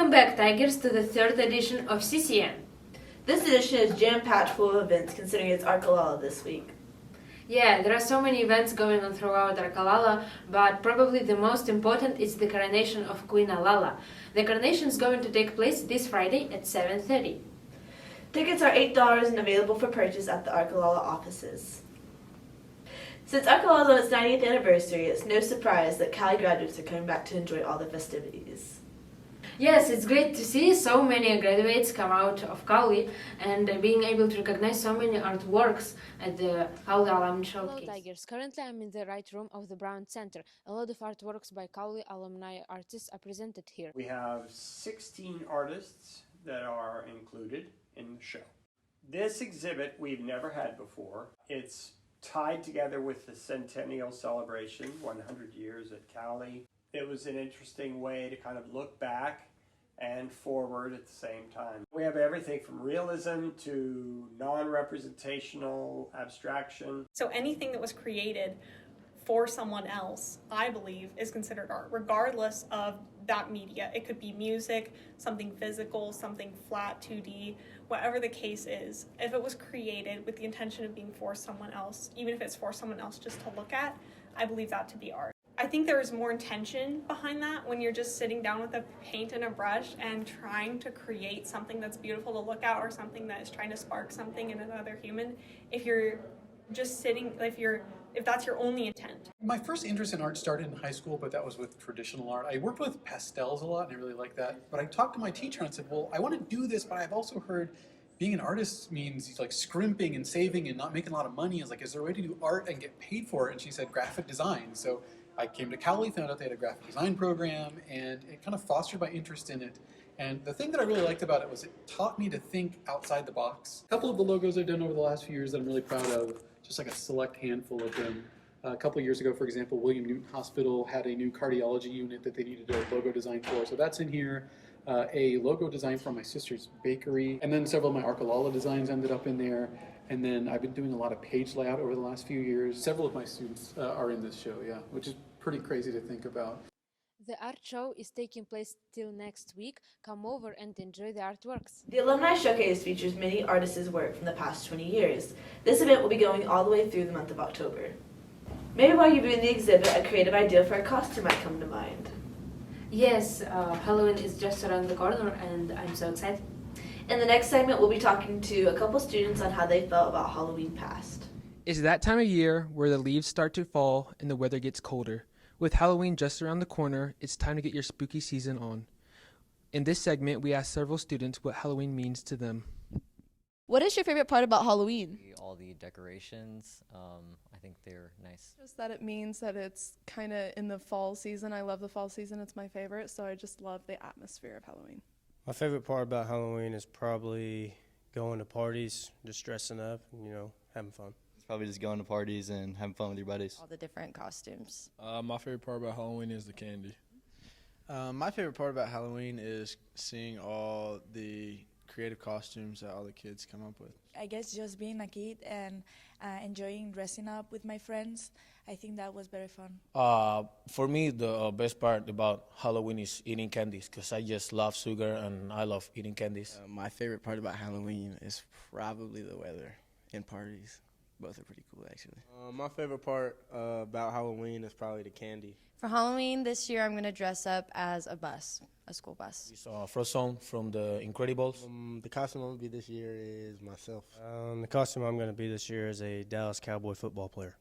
Welcome back, Tigers, to the third edition of CCN. This edition is jam-packed full of events considering it's Arkalala this week. Yeah, there are so many events going on throughout Arkalala, but probably the most important is the coronation of Queen Alala. The coronation is going to take place this Friday at 7:30. Tickets are $8 and available for purchase at the Arkalala offices. Since Arkalala is on its 90th anniversary, it's no surprise that Cowley graduates are coming back to enjoy all the festivities. Yes, it's great to see so many graduates come out of Cowley and being able to recognize so many artworks at the Cowley Alumni Showcase. Hello Tigers, currently I'm in the right room of the Brown Center. A lot of artworks by Cowley alumni artists are presented here. We have 16 artists that are included in the show. This exhibit we've never had before. It's tied together with the centennial celebration, 100 years at Cowley. It was an interesting way to kind of look back and forward at the same time. We have everything from realism to non-representational abstraction. So anything that was created for someone else, I believe, is considered art, regardless of that media. It could be music, something physical, something flat, 2D, whatever the case is. If it was created with the intention of being for someone else, even if it's for someone else just to look at, I believe that to be art. I think there is more intention behind that when you're just sitting down with a paint and a brush and trying to create something that's beautiful to look at or something that is trying to spark something in another human. If you're just sitting, if that's your only intent. My first interest in art started in high school, but that was with traditional art. I worked with pastels a lot and I really liked that. But I talked to my teacher and I said, well, I want to do this, but I've also heard being an artist means like scrimping and saving and not making a lot of money. I was like, is there a way to do art and get paid for it? And she said graphic design. So I came to Cowley, found out they had a graphic design program, and it kind of fostered my interest in it. And the thing that I really liked about it was it taught me to think outside the box. A couple of the logos I've done over the last few years that I'm really proud of, just like a select handful of them. A couple of years ago, for example, William Newton Hospital had a new cardiology unit that they needed a logo design for, so that's in here. A logo design from my sister's bakery, and then several of my Arkalala designs ended up in there. And then I've been doing a lot of page layout over the last few years. Several of my students are in this show, yeah, which is pretty crazy to think about. The art show is taking place till next week. Come over and enjoy the artworks. The Alumni Showcase features many artists' work from the past 20 years. This event will be going all the way through the month of October. Maybe while you're viewing the exhibit, a creative idea for a costume might come to mind. Yes, Halloween is just around the corner and I'm so excited. In the next segment, we'll be talking to a couple students on how they felt about Halloween past. It's that time of year where the leaves start to fall and the weather gets colder. With Halloween just around the corner, it's time to get your spooky season on. In this segment, we asked several students what Halloween means to them. What is your favorite part about Halloween? All the decorations, I think they're nice. Just that it means that it's kind of in the fall season. I love the fall season, it's my favorite, so I just love the atmosphere of Halloween. My favorite part about Halloween is probably going to parties, just dressing up, and, having fun. It's probably just going to parties and having fun with your buddies. All the different costumes. My favorite part about Halloween is the candy. My favorite part about Halloween is seeing all the creative costumes that all the kids come up with. I guess just being a kid and enjoying dressing up with my friends. I think that was very fun. For me, the best part about Halloween is eating candies because I just love sugar and I love eating candies. My favorite part about Halloween is probably the weather and parties. Both are pretty cool, actually. My favorite part about Halloween is probably the candy. For Halloween this year, I'm going to dress up as a school bus. It's Frozone from The Incredibles. The costume I'm going to be this year is myself. The costume I'm going to be this year is a Dallas Cowboy football player.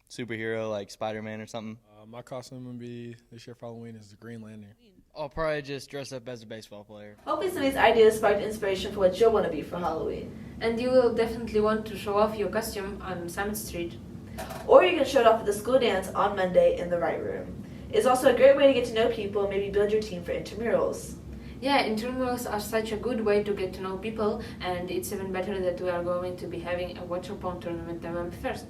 Superhero like Spider-Man or something. My costume would be this year for Halloween is the Green Lantern. I'll probably just dress up as a baseball player. Hopefully some of these ideas sparked inspiration for what you'll want to be for Halloween. And you will definitely want to show off your costume on Summit Street. Or you can show it off at the school dance on Monday in the right room. It's also a great way to get to know people and maybe build your team for intramurals. Yeah, intramurals are such a good way to get to know people, and it's even better that we are going to be having a water polo tournament November 1st.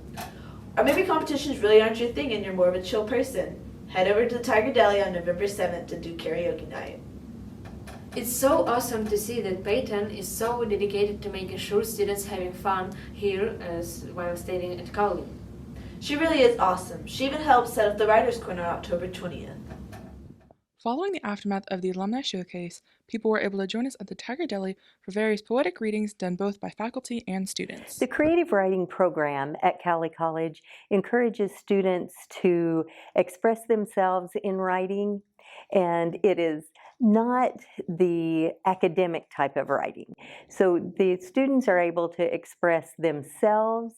Or maybe competitions really aren't your thing and you're more of a chill person. Head over to the Tiger Deli on November 7th to do karaoke night. It's so awesome to see that Peyton is so dedicated to making sure students having fun here while staying at Cowley. She really is awesome. She even helped set up the Writers' Corner on October 20th. following the aftermath of the Alumni Showcase, people were able to join us at the Tiger Deli for various poetic readings done both by faculty and students. The creative writing program at Cowley College encourages students to express themselves in writing, and it is not the academic type of writing. So the students are able to express themselves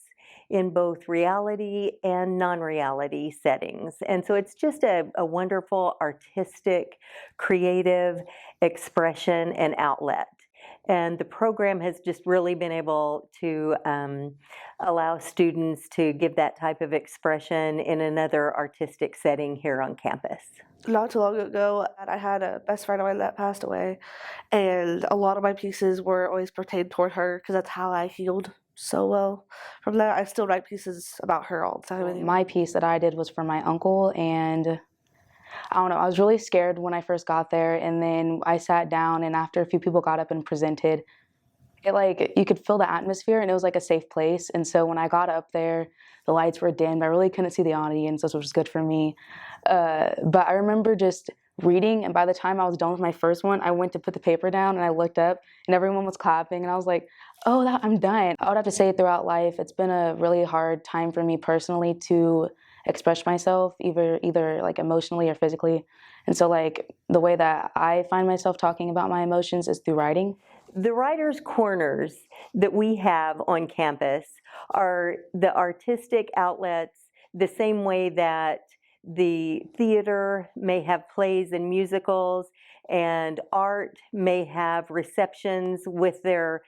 in both reality and non-reality settings. And so it's just a wonderful artistic, creative expression and outlet. And the program has just really been able to allow students to give that type of expression in another artistic setting here on campus. Not too long ago, I had a best friend of mine that passed away, and a lot of my pieces were always pertained toward her because that's how I healed so well from that. I still write pieces about her all the time. My piece that I did was for my uncle, and I don't know, I was really scared when I first got there, and then I sat down, and after a few people got up and presented, it you could feel the atmosphere, and it was like a safe place. And so when I got up there, the lights were dimmed. I really couldn't see the audience, which was good for me. But I remember just reading, and by the time I was done with my first one, I went to put the paper down, and I looked up, and everyone was clapping, and I was like, oh, I'm done. I would have to say throughout life, it's been a really hard time for me personally to express myself, either like emotionally or physically. And so the way that I find myself talking about my emotions is through writing. The writers' corners that we have on campus are the artistic outlets, the same way that the theater may have plays and musicals, and art may have receptions with their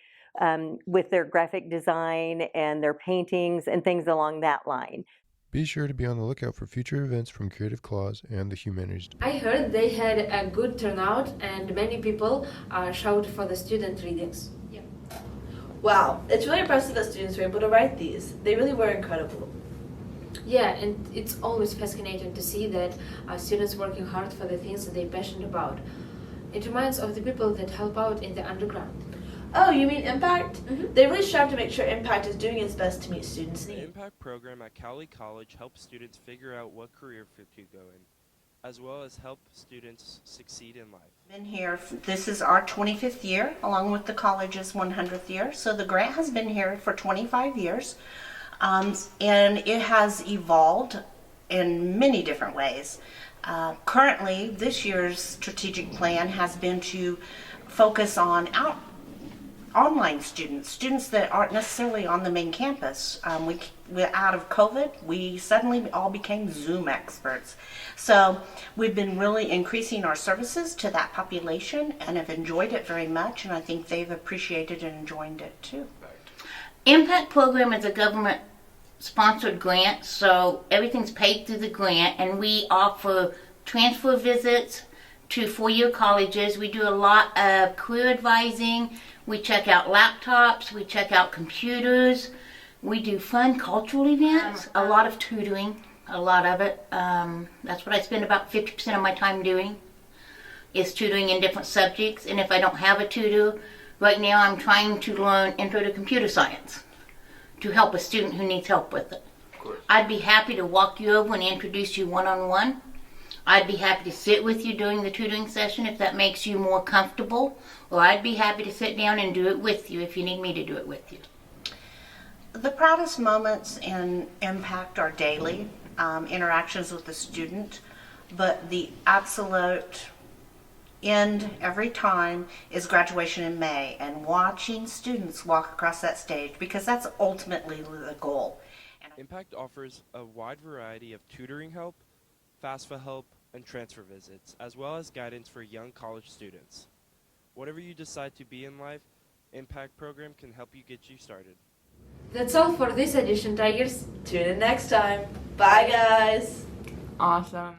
graphic design and their paintings and things along that line. Be sure to be on the lookout for future events from Creative Clause and the Humanities. I heard they had a good turnout and many people showed for the student readings. Yeah. Wow, it's really impressive that students were able to write these. They really were incredible. Yeah, and it's always fascinating to see that students working hard for the things that they're passionate about. It reminds of the people that help out in the underground. Oh, you mean Impact? Mm-hmm. They really strive to make sure Impact is doing its best to meet students' needs. The Impact program at Cowley College helps students figure out what career field to go in, as well as help students succeed in life. Been here, this is our 25th year, along with the college's 100th year. So the grant has been here for 25 years, and it has evolved in many different ways. Currently, this year's strategic plan has been to focus on online students that aren't necessarily on the main campus. We out of COVID, we suddenly all became Zoom experts. So we've been really increasing our services to that population and have enjoyed it very much, and I think they've appreciated and enjoyed it too. Impact program is a government sponsored grant, so everything's paid through the grant, and we offer transfer visits to four-year colleges. We do a lot of career advising. We check out laptops, we check out computers, we do fun cultural events, a lot of tutoring, a lot of it. That's what I spend about 50% of my time doing, is tutoring in different subjects. And if I don't have a tutor, right now I'm trying to learn Intro to Computer Science to help a student who needs help with it. I'd be happy to walk you over and introduce you one-on-one. I'd be happy to sit with you during the tutoring session if that makes you more comfortable, or I'd be happy to sit down and do it with you if you need me to do it with you. The proudest moments in Impact are daily interactions with the student, but the absolute end every time is graduation in May and watching students walk across that stage, because that's ultimately the goal. Impact offers a wide variety of tutoring help, FAFSA help, and transfer visits, as well as guidance for young college students. Whatever you decide to be in life, Impact program can help you get you started. That's all for this edition, Tigers. Tune in next time. Bye, guys. Awesome.